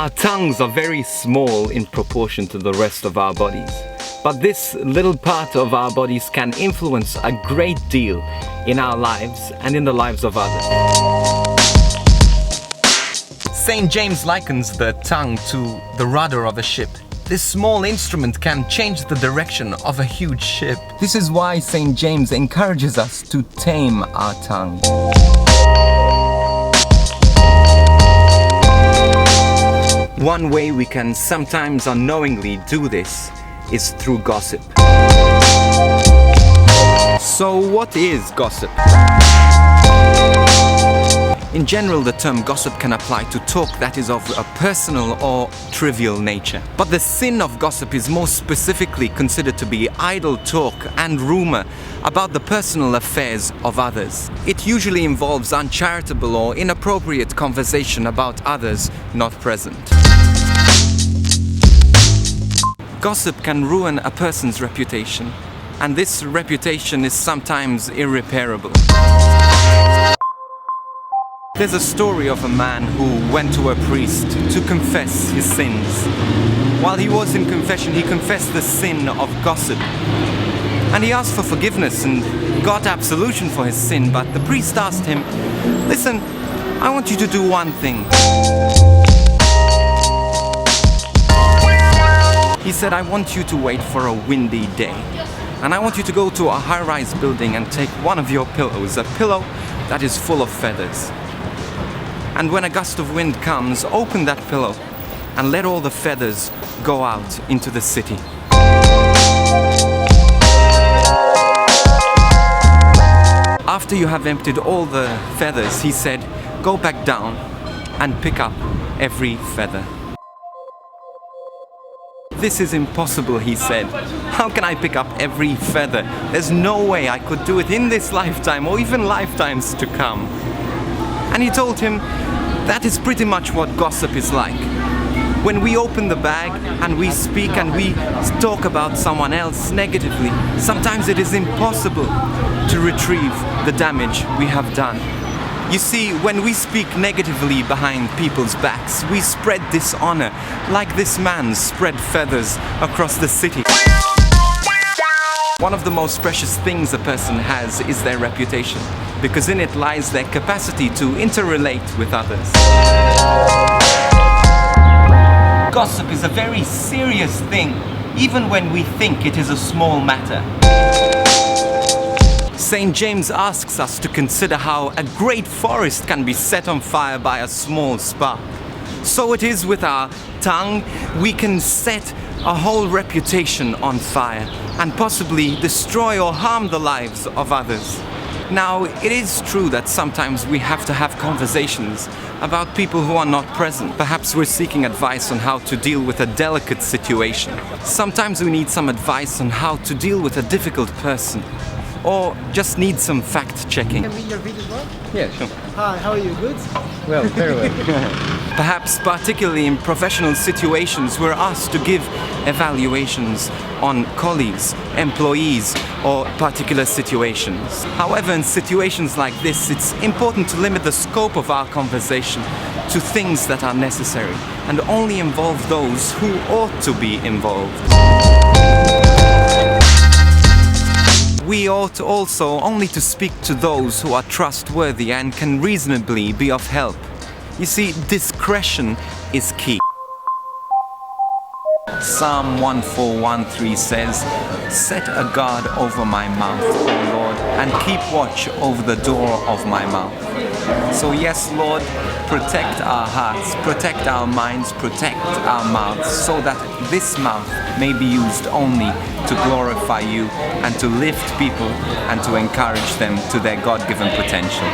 Our tongues are very small in proportion to the rest of our bodies. But this little part of our bodies can influence a great deal in our lives and in the lives of others. St. James likens the tongue to the rudder of a ship. This small instrument can change the direction of a huge ship. This is why St. James encourages us to tame our tongue. One way we can sometimes unknowingly do this is through gossip. So what is gossip? In general, the term gossip can apply to talk that is of a personal or trivial nature. But the sin of gossip is more specifically considered to be idle talk and rumor about the personal affairs of others. It usually involves uncharitable or inappropriate conversation about others not present. Gossip can ruin a person's reputation, and this reputation is sometimes irreparable. There's a story of a man who went to a priest to confess his sins. While he was in confession, he confessed the sin of gossip. And he asked for forgiveness and got absolution for his sin, but the priest asked him, "Listen, I want you to do one thing." He said, "I want you to wait for a windy day. And I want you to go to a high-rise building and take one of your pillows, a pillow that is full of feathers. And when a gust of wind comes, open that pillow and let all the feathers go out into the city." After you have emptied all the feathers, he said, "Go back down and pick up every feather." "This is impossible," he said. "How can I pick up every feather? There's no way I could do it in this lifetime or even lifetimes to come." And he told him, that is pretty much what gossip is like. When we open the bag and we speak and we talk about someone else negatively, sometimes it is impossible to retrieve the damage we have done. You see, when we speak negatively behind people's backs, we spread dishonor, like this man spread feathers across the city. One of the most precious things a person has is their reputation, because in it lies their capacity to interrelate with others. Gossip is a very serious thing, even when we think it is a small matter. St. James asks us to consider how a great forest can be set on fire by a small spark. So it is with our tongue. We can set a whole reputation on fire and possibly destroy or harm the lives of others. Now, it is true that sometimes we have to have conversations about people who are not present. Perhaps we're seeking advice on how to deal with a delicate situation. Sometimes we need some advice on how to deal with a difficult person, or just need some fact-checking. Can we your video as well? Yeah, sure. Hi, how are you? Good? Well, very well. Perhaps particularly in professional situations, we're asked to give evaluations on colleagues, employees, or particular situations. However, in situations like this, it's important to limit the scope of our conversation to things that are necessary and only involve those who ought to be involved. We ought also only to speak to those who are trustworthy and can reasonably be of help. You see, discretion is key. Psalm 141:3 says, "Set a guard over my mouth, O Lord, and keep watch over the door of my mouth." So yes, Lord, protect our hearts, protect our minds, protect our mouths, so that this mouth may be used only to glorify you and to lift people and to encourage them to their God-given potential.